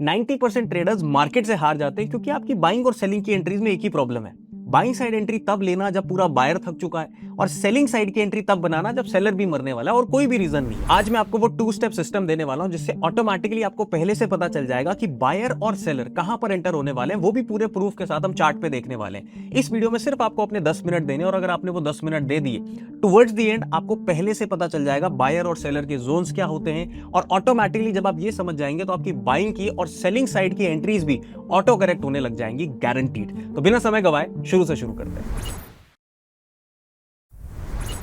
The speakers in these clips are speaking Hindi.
90% ट्रेडर्स मार्केट से हार जाते हैं क्योंकि आपकी बाइंग और सेलिंग की एंट्रीज में एक ही प्रॉब्लम है। बाइंग साइड एंट्री तब लेना जब पूरा बायर थक चुका है और सेलिंग साइड की एंट्री तब बनाना जब सेलर भी मरने वाला है और कोई भी रीजन नहीं। आज मैं आपको वो 2 स्टेप सिस्टम देने वाला हूं जिससे ऑटोमेटिकली आपको पहले से पता चल जाएगा कि बायर और सेलर कहां पर एंटर होने वाले हैं, वो भी पूरे प्रूफ के साथ हम चार्ट पे देखने वाले हैं। इस वीडियो में सिर्फ आपको अपने 10 मिनट देने और अगर आपने वो 10 मिनट दे दिए टुवर्ड्स द एंड आपको पहले से पता चल जाएगा बायर और सेलर के जोन्स क्या होते हैं और ऑटोमेटिकली जब आप ये समझ जाएंगे तो आपकी बाइंग की और सेलिंग साइड की एंट्रीज भी ऑटो करेक्ट होने लग जाएंगी, गारंटीड। तो बिना समय गवाए शुरू से शुरू करते हैं।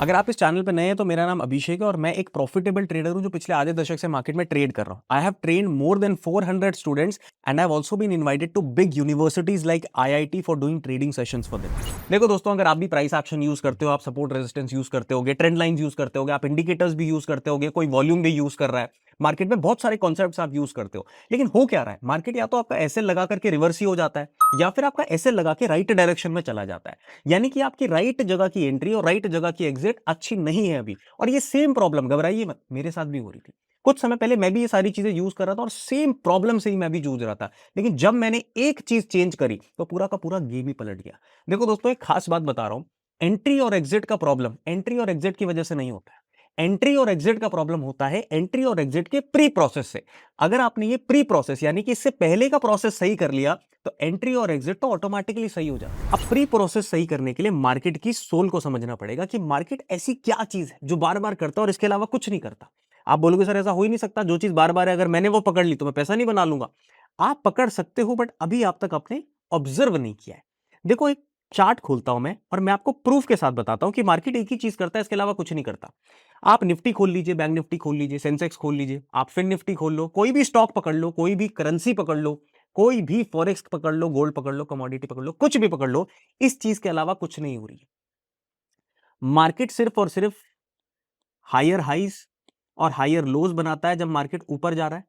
अगर आप इस चैनल पर नए हैं तो मेरा नाम अभिषेक है और मैं एक प्रॉफिटेबल ट्रेडर हूं जो पिछले आधे दशक से मार्केट में ट्रेड कर रहा हूं। I have trained more than 400 students and I have also been invited to big universities like IIT for doing trading sessions for them. देखो दोस्तों, अगर आप भी प्राइस एक्शन यूज करते हो, आप सपोर्ट रेजिस्टेंस यूज करते होगे, ट्रेंड लाइंस यूज करते होगे, आप इंडिकेटर्स भी यूज करते होगे, कोई वॉल्यूम भी यूज कर रहा है, मार्केट में बहुत सारे कॉन्सेप्ट्स आप यूज करते हो, लेकिन हो क्या रहा है, मार्केट या तो आपका एसएल लगा करके रिवर्स ही हो जाता है या फिर आपका एसएल लगा के राइट डायरेक्शन में चला जाता है। यानी कि आपकी राइट जगह की एंट्री और राइट जगह की एग्जिट अच्छी नहीं है अभी। और ये सेम प्रॉब्लम, घबराइए मत, मेरे साथ भी हो रही थी। कुछ समय पहले मैं भी ये सारी चीजें यूज कर रहा था और सेम प्रॉब्लम से ही मैं भी जूझ रहा था, लेकिन जब मैंने एक चीज चेंज करी तो पूरा का पूरा गेम ही पलट गया। देखो दोस्तों, एक खास बात बता रहा हूं, एंट्री और एग्जिट का प्रॉब्लम एंट्री और एग्जिट की वजह से नहीं होता है। एंट्री और एग्जिट का प्रॉब्लम होता है एंट्री और एग्जिट के प्री प्रोसेस से। अगर आपने ये प्री प्रोसेस यानी कि इससे पहले का प्रोसेस सही कर लिया तो एंट्री और एग्जिट तो ऑटोमेटिकली सही हो जाता। अब प्री प्रोसेस सही करने के लिए मार्केट की सोल को समझना पड़ेगा कि मार्केट ऐसी क्या चीज है जो बार बार करता है और इसके अलावा कुछ नहीं करता। आप बोलोगे सर ऐसा हो ही नहीं सकता, जो चीज बार बार है अगर मैंने वो पकड़ ली तो मैं पैसा नहीं बना लूंगा। आप पकड़ सकते हो बट अभी आप तक आपने ऑब्जर्व नहीं किया है। देखो, एक चार्ट खोलता हूं मैं और मैं आपको प्रूफ के साथ बताता हूं कि मार्केट एक ही चीज करता है, इसके अलावा कुछ नहीं करता। आप निफ्टी खोल लीजिए, बैंक निफ्टी खोल लीजिए, सेंसेक्स खोल लीजिए, आप फिन निफ्टी खोल लो, कोई भी स्टॉक पकड़ लो, कोई भी करेंसी पकड़ लो, कोई भी फॉरेक्स पकड़ लो, गोल्ड पकड़ लो, कमोडिटी पकड़ लो, कुछ भी पकड़ लो, इस चीज के अलावा कुछ नहीं हो रही है। मार्केट सिर्फ और सिर्फ हायर हाइज और हायर लोज बनाता है जब मार्केट ऊपर जा रहा है,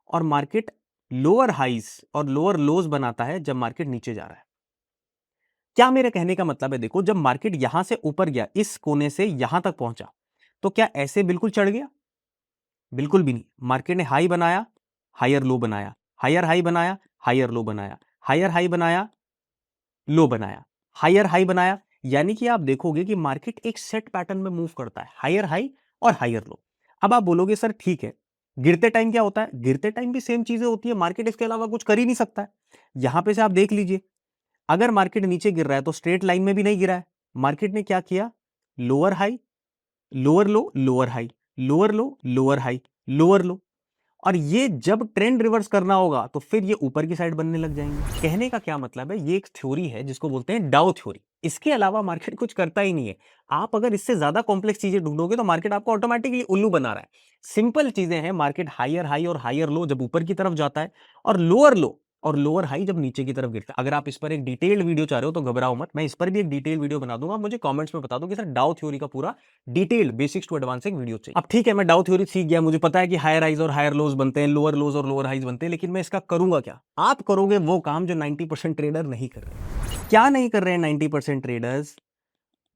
और मार्केट लोअर हाइज और लोअर लोज बनाता है जब मार्केट नीचे जा रहा है। क्या मेरे कहने का मतलब है, देखो, जब मार्केट यहां से ऊपर गया, इस कोने से यहां तक पहुंचा, तो क्या ऐसे बिल्कुल चढ़ गया? बिल्कुल भी नहीं। मार्केट ने हाई बनाया, हायर लो बनाया, हायर हाई बनाया, हायर लो बनाया, हायर हाई बनाया, लो बनाया, हायर हाई बनाया। यानी कि आप देखोगे कि मार्केट एक सेट पैटर्न में मूव करता है, हायर हाई और हायर लो। अब आप बोलोगे सर ठीक है, गिरते टाइम क्या होता है? गिरते टाइम भी सेम चीजें होती है, मार्केट इसके अलावा कुछ कर ही नहीं सकता है। यहां पे से आप देख लीजिए, अगर मार्केट नीचे गिर रहा है तो स्ट्रेट लाइन में भी नहीं गिरा है। मार्केट ने क्या किया? लोअर हाई, लोअर लो, लोअर हाई, लोअर लो, लोअर हाई, लोअर लो। और ये जब ट्रेंड रिवर्स करना होगा तो फिर ये ऊपर की साइड बनने लग जाएंगे। कहने का क्या मतलब है, ये एक थ्योरी है जिसको बोलते हैं डाउ थ्योरी। इसके अलावा मार्केट कुछ करता ही नहीं है। आप अगर इससे ज्यादा कॉम्प्लेक्स चीजें ढूंढोगे तो मार्केट आपको ऑटोमेटिकली उल्लू बना रहा है। सिंपल चीजें हैं, मार्केट हायर हाई और हायर लो जब ऊपर की तरफ जाता है और लोअर लो और लोअर हाई जब नीचे की तरफ गिरता है। अगर आप इस पर एक डिटेल्ड वीडियो चाह रहे हो तो घबराओ मत, मैं इस पर भी एक डिटेल्ड वीडियो बना दूंगा। मुझे कमेंट्स में बता दो कि सर डाउ थ्योरी का पूरा detailed basics to advancing video चाहिए। अब ठीक है, मैं डाउ थ्योरी सीख गया, मुझे पता है कि हायर हाइज और हायर लोज बनते हैं, लोअर लोज और लोअर हाइज बनते हैं, लेकिन मैं इसका करूंगा क्या? आप करोगे वो काम जो 90% ट्रेडर नहीं कर रहे। क्या नहीं कर रहे हैं 90% ट्रेडर्स?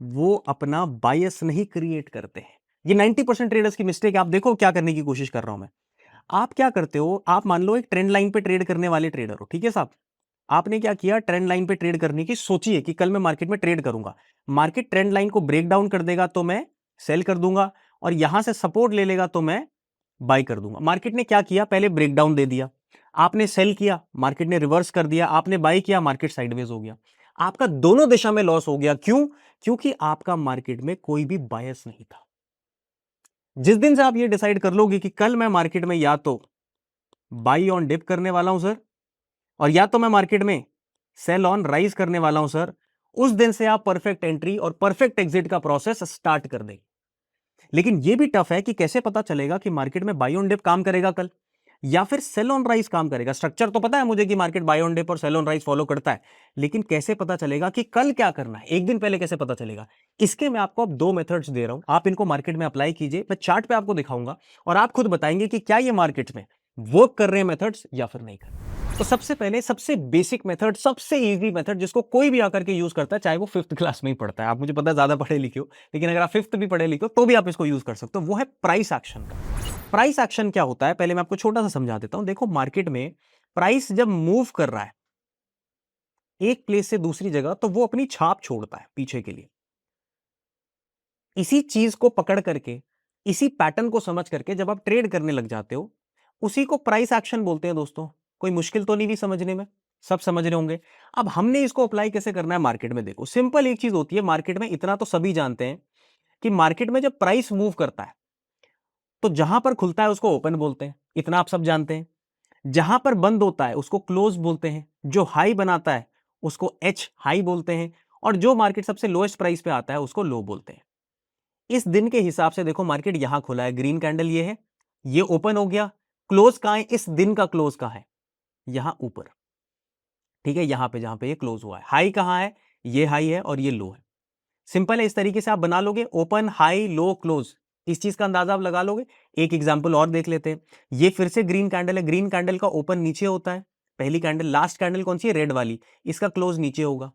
वो अपना बायस नहीं क्रिएट करते हैं। ये 90% ट्रेडर्स की मिस्टेक है। आप देखो क्या करने की कोशिश कर रहा हूं मैं। आप क्या करते हो, आप मान लो एक ट्रेंड लाइन पे ट्रेड करने वाले ट्रेडर हो, ठीक है साहब। आपने क्या किया, ट्रेंड लाइन पे ट्रेड करने की सोचिए कि कल मैं मार्केट में ट्रेड करूंगा। मार्केट ट्रेंड लाइन को ब्रेक डाउन कर देगा तो मैं सेल कर दूंगा और यहां से सपोर्ट ले लेगा तो मैं बाई कर दूंगा। मार्केट ने क्या किया, पहले ब्रेक डाउन दे दिया, आपने सेल किया, मार्केट ने रिवर्स कर दिया, आपने बाई किया, मार्केट साइडवेज हो गया। आपका दोनों दिशा में लॉस हो गया। क्यों? क्योंकि आपका मार्केट में कोई भी बायस नहीं था। जिस दिन से आप ये डिसाइड कर लोगे कि कल मैं मार्केट में या तो बाई ऑन डिप करने वाला हूं सर, और या तो मैं मार्केट में सेल ऑन राइज करने वाला हूं सर, उस दिन से आप परफेक्ट एंट्री और परफेक्ट एग्जिट का प्रोसेस स्टार्ट कर देंगे। लेकिन यह भी टफ है कि कैसे पता चलेगा कि मार्केट में बाई ऑन डिप काम करेगा कल या फिर सेल ऑन राइज काम करेगा। स्ट्रक्चर तो पता है मुझे कि मार्केट बाई ऑन डिप और सेल ऑन राइज फॉलो करता है, लेकिन कैसे पता चलेगा कि कल क्या करना है, एक दिन पहले कैसे पता चलेगा? इसके मैं आपको अब 2 मेथड्स दे रहा हूं, आप इनको मार्केट में अप्लाई कीजिए। मैं चार्ट पे आपको दिखाऊंगा और आप खुद बताएंगे कि क्या ये मार्केट में वर्क कर रहे हैं मेथड्स या फिर नहीं कर रहे। तो सबसे पहले सबसे बेसिक मेथड, सबसे इजी मेथड जिसको कोई भी आकर के यूज करता है, चाहे वो 5th क्लास में ही पढ़ता है। आप मुझे पता है ज्यादा पढ़े लिखे हो, लेकिन अगर आप 5th भी पढ़े लिखे हो तो भी आप इसको यूज कर सकते हो। वो है प्राइस एक्शन का। प्राइस एक्शन क्या होता है पहले मैं आपको छोटा सा समझा देता हूं। देखो मार्केट में प्राइस जब मूव कर रहा है एक प्लेस से दूसरी जगह तो वो अपनी छाप छोड़ता है पीछे के लिए। इसी चीज को पकड़ करके, इसी पैटर्न को समझ करके जब आप ट्रेड करने लग जाते हो, उसी को प्राइस एक्शन बोलते हैं दोस्तों। कोई मुश्किल तो नहीं भी समझने में, सब समझ रहे होंगे। अब हमने इसको अप्लाई कैसे करना है मार्केट में, देखो सिंपल एक चीज होती है मार्केट में, इतना तो सभी जानते हैं कि मार्केट में जब प्राइस मूव करता है तो जहां पर खुलता है उसको ओपन बोलते हैं, इतना आप सब जानते हैं। जहां पर बंद होता है उसको क्लोज बोलते हैं, जो हाई बनाता है उसको एच हाई बोलते हैं, और जो मार्केट सबसे लोएस्ट प्राइस पे आता है उसको लो बोलते हैं। इस दिन के हिसाब से देखो मार्केट यहां खुला है, ग्रीन कैंडल ये है, ये ओपन हो गया। क्लोज कहां है, इस दिन का क्लोज कहां है, यहां ऊपर, ठीक है, यहां पे जहां पे ये क्लोज हुआ है। हाई कहां है, ये हाई है और ये लो है। सिंपल है, इस तरीके से आप बना लोगे, ओपन हाई लो क्लोज, इस चीज का अंदाजा आप लगा लोगे। एक एग्जांपल और देख लेते हैं। ये फिर से ग्रीन कैंडल है, ग्रीन कैंडल का ओपन नीचे होता है, पहली कैंडल, लास्ट कैंडल कौन सी है, रेड वाली, इसका क्लोज नीचे होगा।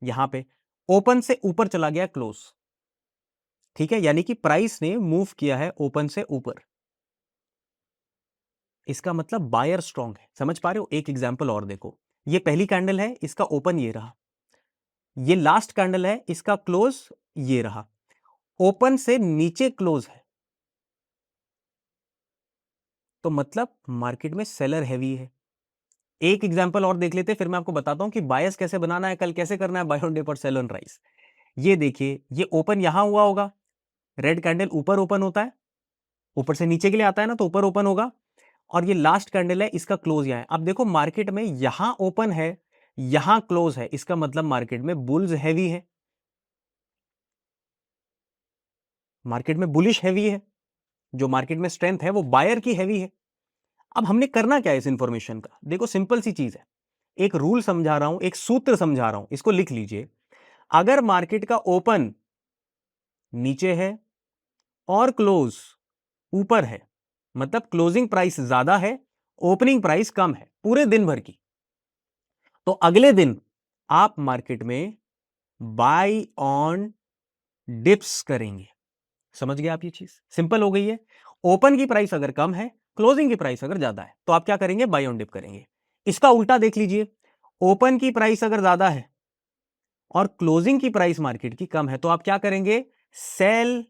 यहां पे ओपन से ऊपर चला गया क्लोज, ठीक है, यानी कि प्राइस ने मूव किया है ओपन से ऊपर, इसका मतलब बायर स्ट्रांग है। समझ पा रहे हो? एक एग्जांपल और देखो, ये पहली कैंडल है, इसका ओपन ये रहा, ये लास्ट कैंडल है, इसका क्लोज ये रहा, ओपन से नीचे क्लोज है, तो मतलब मार्केट में सेलर हैवी है। एक एग्जांपल और देख लेते हैं, फिर मैं आपको बताता हूं कि बायस कैसे बनाना है, कल कैसे करना है, बाय ऑन डिप और सेल ऑन राइज। ये देखिए, ये ओपन यहां हुआ होगा, रेड कैंडल ऊपर ओपन होता है, ऊपर से नीचे के लिए आता है ना, तो ऊपर ओपन होगा, और ये लास्ट कैंडल है, इसका क्लोज यहां है। अब देखो मार्केट में यहां ओपन है, यहां क्लोज है, इसका मतलब मार्केट में बुल्स हैवी है, मार्केट में बुलिश हैवी है, जो मार्केट में स्ट्रेंथ है वो बायर की हैवी है। अब हमने करना क्या है इस इंफॉर्मेशन का, देखो सिंपल सी चीज है, एक रूल समझा रहा हूं, एक सूत्र समझा रहा हूं, इसको लिख लीजिए। अगर मार्केट का ओपन नीचे है और क्लोज ऊपर है, मतलब क्लोजिंग प्राइस ज्यादा है, ओपनिंग प्राइस कम है पूरे दिन भर की, तो अगले दिन आप मार्केट में बाय ऑन डिप्स करेंगे। समझ गए आप? ये चीज सिंपल हो गई है। ओपन की प्राइस अगर कम है, क्लोजिंग की प्राइस अगर ज्यादा है, तो आप क्या करेंगे, बाय ऑन डिप करेंगे। इसका उल्टा देख लीजिए, ओपन की प्राइस अगर ज्यादा है और क्लोजिंग की प्राइस मार्केट की कम है, तो आप क्या करेंगे, सेल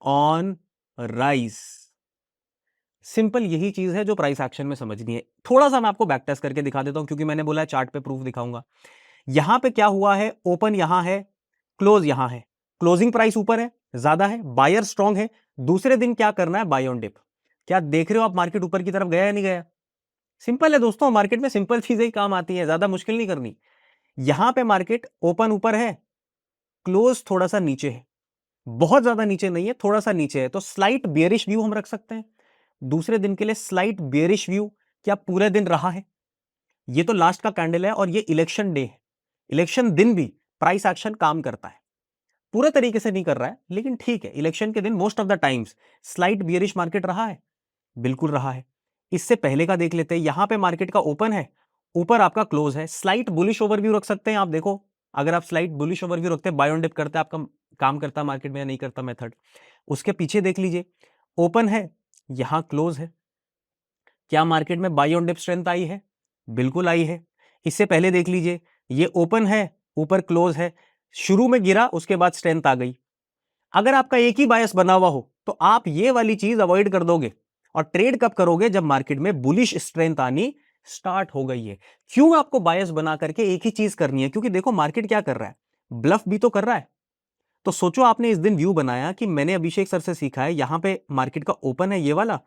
ऑन राइज। सिंपल यही चीज है जो प्राइस एक्शन में समझनी है। थोड़ा सा मैं आपको बैक टेस्ट करके दिखा देता हूं, क्योंकि मैंने बोला चार्ट पे प्रूफ दिखाऊंगा। यहां पे क्या हुआ है, ओपन यहां है, क्लोज यहां है, क्लोजिंग प्राइस ऊपर है, ज्यादा है, बायर स्ट्रांग है। दूसरे दिन क्या करना है, बाय ऑन डिप। क्या देख रहे हो आप, मार्केट ऊपर की तरफ गया या नहीं गया? सिंपल है दोस्तों, मार्केट में सिंपल चीजें ही काम आती है, ज्यादा मुश्किल नहीं करनी। यहां पे मार्केट ओपन ऊपर है, क्लोज थोड़ा सा नीचे है, बहुत ज्यादा नीचे नहीं है, थोड़ा सा नीचे है, तो स्लाइट बियरिश व्यू हम रख सकते हैं दूसरे दिन के लिए। स्लाइट बियरिश व्यू क्या पूरे दिन रहा है? ये तो लास्ट का कैंडल है और ये इलेक्शन डे है, इलेक्शन दिन भी प्राइस एक्शन काम करता है, पूरे तरीके से नहीं कर रहा है लेकिन ठीक है, इलेक्शन के दिन most of the times slight bearish market रहा है, बिल्कुल रहा है। इससे पहले का देख लेते हैं, यहां पे मार्केट का ओपन है, ऊपर आपका क्लोज है, स्लाइट बुलिश ओवरव्यू रख सकते हैं आप। देखो अगर आप स्लाइट बुलिश ओवरव्यू रखते हैं, बाय ऑन डिप करते हैं, आपका काम करता है मार्केट में या नहीं करता मेथड। उसके पीछे देख लीजिए, ओपन है, यहां क्लोज है, क्या मार्केट में बाय ऑन डिप स्ट्रेंथ आई है? बिल्कुल आई है। इससे पहले देख लीजिए, ये ओपन है, ऊपर क्लोज है, शुरू में गिरा, उसके बाद स्ट्रेंथ आ गई। अगर आपका एक ही बायस बना हुआ हो तो आप ये वाली चीज अवॉइड कर दोगे, और ट्रेड कब करोगे, जब मार्केट में बुलिश स्ट्रेंथ आनी स्टार्ट हो गई है। क्यों आपको बायस बना करके एक ही चीज करनी है? क्योंकि देखो मार्केट क्या कर रहा है, ब्लफ भी तो कर रहा है। तो सोचो आपने इस दिन व्यू बनाया कि मैंने अभिषेक सर से सीखा है, यहां पे मार्केट का ओपन है ये वाला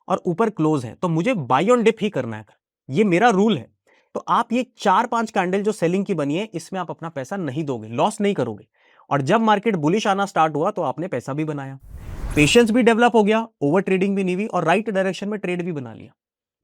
और ऊपर क्लोज है, तो मुझे बाय ऑन डिप ही करना है, ये मेरा रूल है। तो आप ये 4-5 कैंडल जो सेलिंग की बनी है, इसमें आप अपना पैसा नहीं दोगे, लॉस नहीं करोगे। और जब मार्केट बुलिश आना स्टार्ट हुआ तो आपने पैसा भी बनाया, पेशेंस भी डेवलप हो गया, ओवर ट्रेडिंग भी नहीं हुई, और राइट डायरेक्शन में ट्रेड भी बना लिया।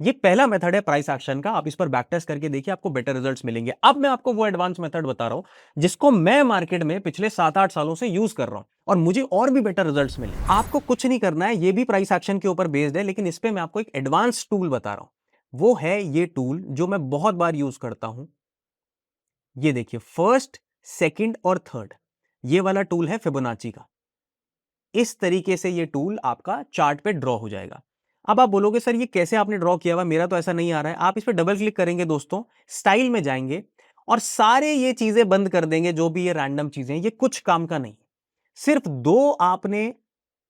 ये पहला मेथड है प्राइस एक्शन का, आप इस पर बैक टेस्ट करके देखिए, आपको बेटर रिजल्ट्स मिलेंगे। अब मैं आपको वो एडवांस मेथड बता रहा हूं जिसको मैं मार्केट में पिछले 7-8 सालों से यूज कर रहा हूं और मुझे और भी बेटर रिजल्ट्स मिले। आपको कुछ नहीं करना है, ये भी प्राइस एक्शन के ऊपर बेस्ड है, लेकिन इस पे मैं आपको एक एडवांस टूल बता रहा हूं। वो है ये टूल जो मैं बहुत बार यूज करता हूं। ये देखिए, फर्स्ट, सेकंड और थर्ड, ये वाला टूल है फिबोनाची का। इस तरीके से ये टूल आपका चार्ट पे ड्रॉ हो जाएगा। अब आप बोलोगे सर ये कैसे आपने ड्रॉ किया हुआ, मेरा तो ऐसा नहीं आ रहा है। आप इस पर डबल क्लिक करेंगे दोस्तों, स्टाइल में जाएंगे और सारे ये चीजें बंद कर देंगे, जो भी ये रैंडम चीजें, ये कुछ काम का नहीं। सिर्फ दो आपने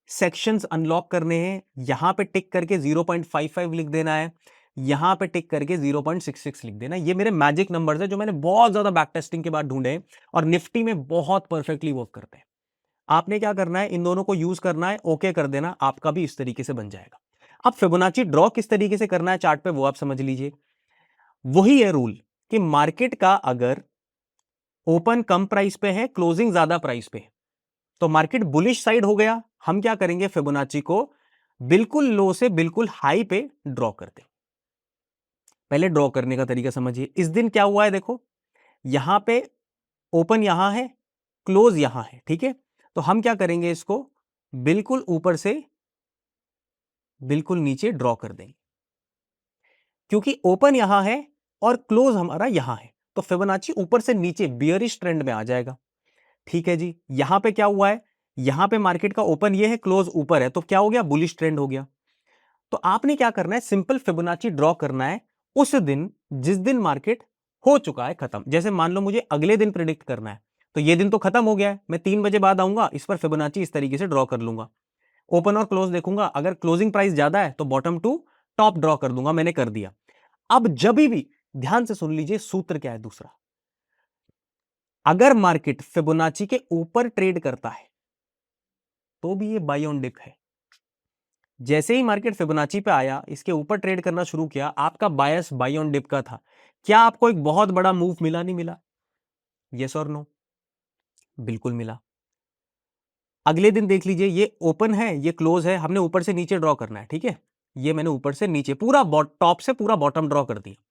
सेक्शंस अनलॉक करने हैं, यहां पे टिक करके 0.55 लिख देना है, यहां पे टिक करके 0.66 लिख देना है। ये मेरे मैजिक नंबर्स है जो मैंने बहुत ज्यादा बैक टेस्टिंग के बाद ढूंढे हैं और निफ्टी में बहुत परफेक्टली वर्क करते हैं। आपने क्या करना है, इन दोनों को यूज करना है, ओके कर देना, आपका भी इस तरीके से बन जाएगा। अब फिबोनाची ड्रॉ किस तरीके से करना है चार्ट पे, वो आप समझ लीजिए। वही है रूल कि मार्केट का अगर ओपन कम प्राइस पे है, क्लोजिंग ज्यादा प्राइस पे है, तो मार्केट बुलिश साइड हो गया, हम क्या करेंगे, फिबोनाची को बिल्कुल लो से बिल्कुल हाई पे ड्रॉ कर दें। पहले ड्रॉ करने का तरीका समझिए। इस दिन क्या हुआ है, देखो यहां पे ओपन यहां है, क्लोज यहां है, ठीक है। तो हम क्या करेंगे, इसको बिल्कुल ऊपर से बिल्कुल नीचे ड्रॉ कर देंगे, क्योंकि ओपन यहां है और क्लोज हमारा यहां है, तो फिबोनाची ऊपर से नीचे बियरिश ट्रेंड में आ जाएगा। ठीक है जी, यहां पे क्या हुआ है, यहां पे मार्केट का ओपन ये है, क्लोज ऊपर है, तो क्या हो गया, बुलिश ट्रेंड हो गया। तो आपने क्या करना है, सिंपल फिबोनाची ड्रॉ करना है उस दिन जिस दिन मार्केट हो चुका है खत्म। जैसे मान लो मुझे अगले दिन प्रिडिक्ट करना है, तो ये दिन तो खत्म हो गया है, मैं 3 बजे बाद आऊंगा, इस पर फिबोनाची इस तरीके से ड्रॉ कर लूंगा, ओपन और क्लोज देखूंगा, अगर क्लोजिंग प्राइस ज्यादा है तो बॉटम टू टॉप ड्रॉ कर दूंगा, मैंने कर दिया। अब जब भी ध्यान से सुन लीजिए, सूत्र क्या है दूसरा, अगर मार्केट फिबोनाची के ऊपर ट्रेड करता है तो भी ये बाय ऑन डिप है। जैसे ही मार्केट फिबोनाची पे आया, इसके ऊपर ट्रेड करना शुरू किया, आपका बायस बाय ऑन डिप का था, क्या आपको एक बहुत बड़ा मूव मिला, नहीं मिला? यस और नो? बिल्कुल मिला। अगले दिन देख लीजिए, ये ओपन है, ये क्लोज है, हमने ऊपर से नीचे ड्रॉ करना है, ठीक है। ये मैंने ऊपर से नीचे पूरा टॉप से पूरा बॉटम ड्रॉ कर दिया।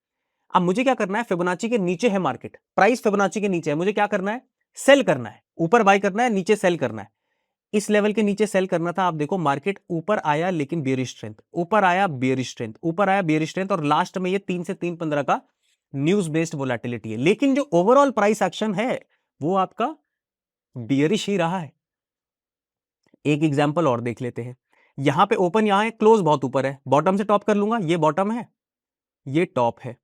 अब मुझे क्या करना है, फिबोनाची के नीचे है मार्केट, प्राइस फिबोनाची के नीचे है, मुझे क्या करना है, सेल करना है, ऊपर बाय करना है, नीचे सेल करना है। इस लेवल के नीचे सेल करना था। आप देखो मार्केट ऊपर आया लेकिन बियरिश स्ट्रेंथ, ऊपर आया बियरिश स्ट्रेंथ, ऊपर आया बियरिश स्ट्रेंथ, और लास्ट में ये 3 से 3.15 का न्यूज बेस्ड वोलेटिलिटी है, लेकिन जो ओवरऑल प्राइस एक्शन है वो आपका बियरिश ही रहा है। एक एग्जांपल और देख लेते हैं, यहां पे ओपन यहां है, क्लोज बहुत ऊपर है, बॉटम से टॉप कर लूंगा, ये बॉटम है, ये टॉप है,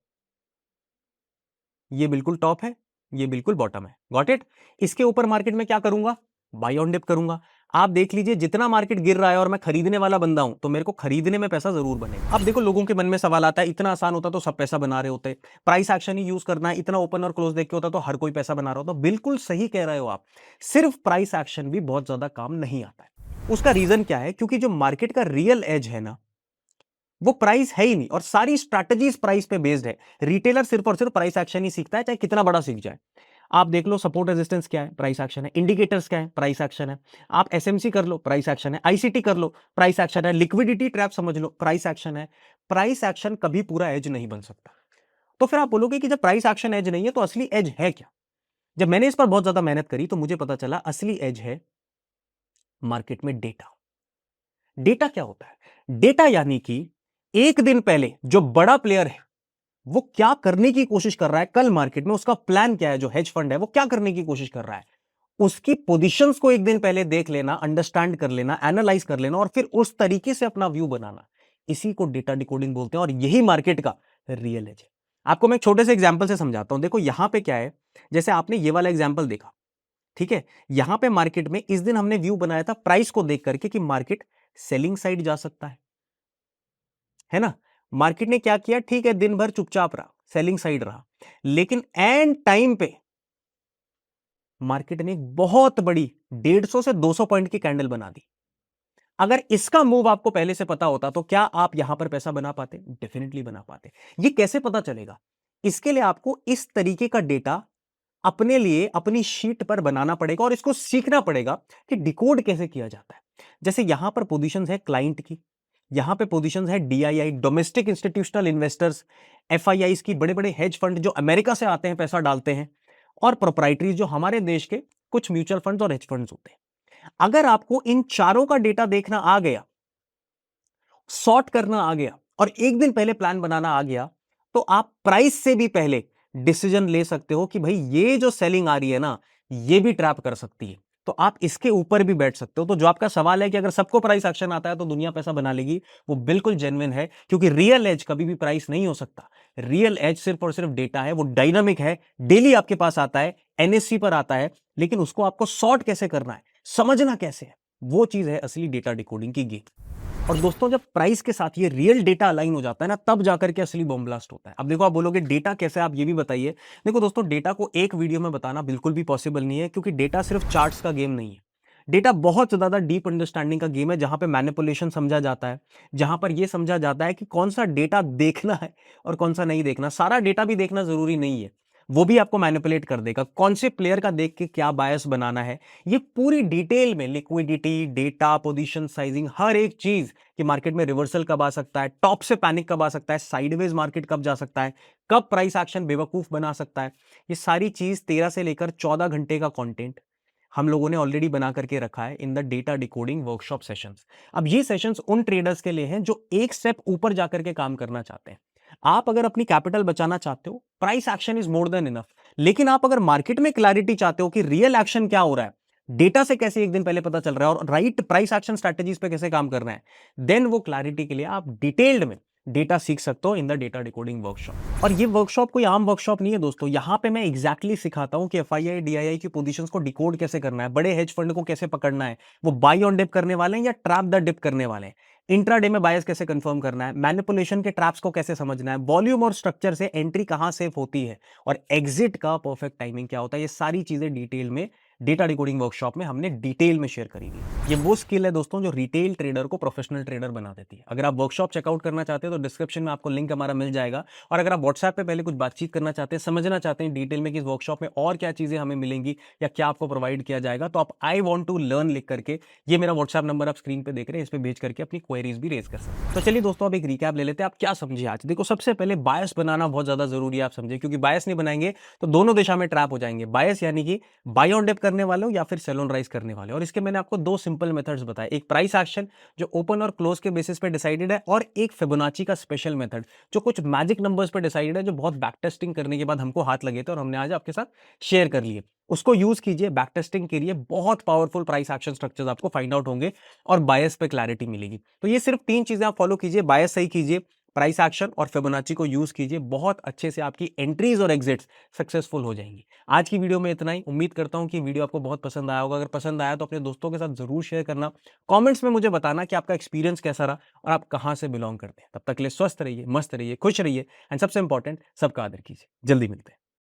ये बिल्कुल टॉप है, ये बिल्कुल बॉटम है, गॉट इट। इसके ऊपर मार्केट में क्या करूंगा, बाय ऑन डिप करूंगा। आप देख लीजिए, जितना मार्केट गिर रहा है और मैं खरीदने वाला बंदा हूं, तो मेरे को खरीदने में पैसा जरूर बनेगा। अब देखो लोगों के मन में सवाल आता है, इतना आसान होता तो सब पैसा बना रहे होते, प्राइस एक्शन ही यूज करना है, इतना ओपन और क्लोज देख के होता तो हर कोई पैसा बना रहा होता। बिल्कुल सही कह रहे हो आप, सिर्फ प्राइस एक्शन भी बहुत ज्यादा काम नहीं आता है। उसका रीजन क्या है, क्योंकि जो मार्केट का रियल एज है ना, वो प्राइस है ही नहीं, और सारी स्ट्रैटेजीज प्राइस पे बेस्ड है। रिटेलर सिर्फ और सिर्फ प्राइस एक्शन ही सीखता है, चाहे कितना बड़ा सीख जाए। आप देख लो, सपोर्ट रेजिस्टेंस क्या है, प्राइस एक्शन है, इंडिकेटर्स क्या है, प्राइस एक्शन है, आप एसएमसी कर लो, प्राइस एक्शन है, आईसीटी कर लो, प्राइस एक्शन है, लिक्विडिटी ट्रैप समझ लो, प्राइस एक्शन है। प्राइस एक्शन कभी पूरा एज नहीं बन सकता। तो फिर आप बोलोगे कि जब प्राइस एक्शन एज नहीं है तो असली एज है क्या? जब मैंने इस पर बहुत ज्यादा मेहनत करी तो मुझे पता चला असली एज है मार्केट में डेटा। डेटा क्या होता है, डेटा यानी कि एक दिन पहले जो बड़ा प्लेयर है वो क्या करने की कोशिश कर रहा है कल मार्केट में, उसका प्लान क्या है, जो हेज फंड है वो क्या करने की कोशिश कर रहा है, उसकी पोजीशंस को एक दिन पहले देख लेना, अंडरस्टैंड कर लेना, एनालाइज कर लेना, और फिर उस तरीके से अपना व्यू बनाना, इसी को डेटा डिकोडिंग बोलते हैं, और यही मार्केट का रियल एज है। आपको मैं एक छोटे से एग्जांपल से समझाता हूं। देखो यहां पे क्या है, जैसे आपने ये वाला एग्जांपल देखा, ठीक है, यहां पे मार्केट में इस दिन हमने व्यू बनाया था प्राइस को देख करके कि मार्केट सेलिंग साइड जा सकता है ना। मार्केट ने क्या किया, ठीक है, दिन भर चुपचाप रहा, सेलिंग साइड रहा, लेकिन एंड टाइम पे मार्केट ने एक बहुत बड़ी 150 से 200 पॉइंट की कैंडल बना दी। अगर इसका मूव आपको पहले से पता होता तो क्या आप यहां पर पैसा बना पाते? डेफिनेटली बना पाते। ये कैसे पता चलेगा? इसके लिए आपको इस तरीके का डेटा अपने लिए अपनी शीट पर बनाना पड़ेगा और इसको सीखना पड़ेगा कि डिकोड कैसे किया जाता है। जैसे यहां पर पोजीशंस है क्लाइंट की, यहां पे पोजीशंस है DII, domestic institutional investors, FIIs की, बड़े बड़े हेज फंड जो अमेरिका से आते हैं पैसा डालते हैं, और प्रोप्राइटरीज जो हमारे देश के कुछ म्यूचुअल फंड्स और हेज फंड्स होते हैं। अगर आपको इन चारों का डेटा देखना आ गया, सॉर्ट करना आ गया, और एक दिन पहले प्लान बनाना आ गया, तो आप प्राइस से भी पहले डिसीजन ले सकते हो कि भाई ये जो सेलिंग आ रही है ना, ये भी ट्रैप कर सकती है। तो आप इसके ऊपर भी बैठ सकते हो। तो जो आपका सवाल है कि अगर सबको प्राइस एक्शन आता है तो दुनिया पैसा बना लेगी, वो बिल्कुल जेन्युइन है, क्योंकि रियल एज कभी भी प्राइस नहीं हो सकता। रियल एज सिर्फ और सिर्फ डेटा है, वो डायनामिक है, डेली आपके पास आता है, एनएससी पर आता है, लेकिन उसको आपको सॉर्ट कैसे करना है, समझना कैसे है, वो चीज है असली डेटा डिकोडिंग की गेम। और दोस्तों जब प्राइस के साथ ये रियल डेटा अलाइन हो जाता है ना, तब जाकर के असली बॉम्ब ब्लास्ट होता है। अब देखो, आप बोलोगे डेटा कैसे, आप ये भी बताइए। देखो दोस्तों, डेटा को एक वीडियो में बताना बिल्कुल भी पॉसिबल नहीं है, क्योंकि डेटा सिर्फ चार्ट्स का गेम नहीं है। डेटा बहुत ज्यादा डीप अंडरस्टैंडिंग का गेम है, जहां पे मैनिपुलेशन समझा जाता है, जहां पर यह समझा जाता है कि कौन सा डेटा देखना है और कौन सा नहीं देखना। सारा डेटा भी देखना जरूरी नहीं है, वो भी आपको मैनिपुलेट कर देगा। कौन से प्लेयर का देख के क्या बायस बनाना है, ये पूरी डिटेल में, लिक्विडिटी, डेटा, पोजीशन साइजिंग, हर एक चीज कि मार्केट में रिवर्सल कब आ सकता है, टॉप से पैनिक कब आ सकता है, साइडवेज मार्केट कब जा सकता है, कब प्राइस एक्शन बेवकूफ बना सकता है, ये सारी चीज 13 से लेकर 14 घंटे का कंटेंट हम लोगों ने ऑलरेडी बना करके रखा है in the data decoding workshop sessions. अब ये सेशंस उन ट्रेडर्स के लिए हैं जो एक स्टेप ऊपर जाकर के काम करना चाहते हैं। आप अगर अपनी कैपिटल बचाना चाहते हो, price action is more than enough. लेकिन आप अगर मार्केट में क्लैरिटी चाहते हो कि रियल एक्शन क्या हो रहा है, डेटा से कैसे एक दिन पहले पता चल रहा है और राइट प्राइस एक्शन स्ट्रैटेजीज पे कैसे काम करना है, देन वो क्लैरिटी के लिए आप डिटेल्ड में डेटा सीख सकते हो in the data decoding workshop. और ये वर्कशॉप कोई आम वर्कशॉप नहीं है दोस्तों, यहां पे मैं एग्जैक्टली सिखाता हूं कि एफआईआई डीआईआई की पोजीशंस को डिकोड कैसे करना है, बड़े हेज फंड को कैसे पकड़ना है, वो बाई ऑन डिप करने वाले हैं या ट्रैप द डिप करने वाले हैं, इंट्राडे में बायस कैसे कंफर्म करना है, मैनिपुलेशन के ट्रैप्स को कैसे समझना है, वॉल्यूम और स्ट्रक्चर से एंट्री कहां सेफ होती है, और एग्जिट का परफेक्ट टाइमिंग क्या होता है, ये सारी चीजें डिटेल में डेटा डिकोडिंग वर्कशॉप में हमने डिटेल में शेयर करी हुई। ये वो स्किल है दोस्तों जो रिटेल ट्रेडर को प्रोफेशनल ट्रेडर बना देती है। अगर आप वर्कशॉप चेकआउट करना चाहते हैं तो डिस्क्रिप्शन में आपको लिंक हमारा मिल जाएगा। और अगर आप व्हाट्सएप पे पहले कुछ बातचीत करना चाहते हैं, समझना चाहते हैं डिटेल में कि इस वर्कशॉप में और क्या चीजें हमें मिलेंगी या क्या आपको प्रोवाइड किया जाएगा, तो आप आई वॉन्ट टू लर्न लिख करके, ये मेरा व्हाट्सएप नंबर आप स्क्रीन पे देख रहे हैं, इस पे भेज करके अपनी क्वेरीज भी रेज कर सकते हैं। तो चलिए दोस्तों, अब एक रिकैप ले लेते हैं। आप क्या समझे आज? देखो, सबसे पहले बायस बनाना बहुत ज्यादा जरूरी है, आप समझे, क्योंकि बायस नहीं बनाएंगे तो दोनों दिशा में ट्रैप हो जाएंगे। बायस यानी कि बाय ऑन डिप करने वाले हो या फिर सेल ऑन राइज करने वाले हो। और इसके मैंने आपको दो सिंपल मेथड्स बताए, एक प्राइस एक्शन जो ओपन और क्लोज के बेसिस पे डिसाइडेड है, और एक फिबोनाची का स्पेशल मेथड जो कुछ मैजिक नंबर्स पे डिसाइडेड है, जो बहुत बैक टेस्टिंग करने के बाद हमको हाथ लगे थे और हमने आज आपके साथ शेयर कर लिए। उसको यूज कीजिए बैक टेस्टिंग के लिए, बहुत पावरफुल प्राइस एक्शन स्ट्रक्चर्स आपको फाइंड आउट होंगे और बायस पे क्लैरिटी मिलेगी। तो ये सिर्फ 3 चीजें आप फॉलो कीजिए, बायस सही कीजिए, प्राइस एक्शन और फिबोनाची को यूज कीजिए, बहुत अच्छे से आपकी एंट्रीज और एग्जिट्स सक्सेसफुल हो जाएंगी। आज की वीडियो में इतना ही। उम्मीद करता हूं कि वीडियो आपको बहुत पसंद आया होगा। अगर पसंद आया तो अपने दोस्तों के साथ जरूर शेयर करना, कमेंट्स में मुझे बताना कि आपका एक्सपीरियंस कैसा रहा और आप कहां से बिलोंग करते हैं। तब तक के लिए स्वस्थ रहिए, मस्त रहिए, खुश रहिए, एंड सबसे इंपॉर्टेंट, सबका आदर कीजिए। जल्दी मिलते हैं।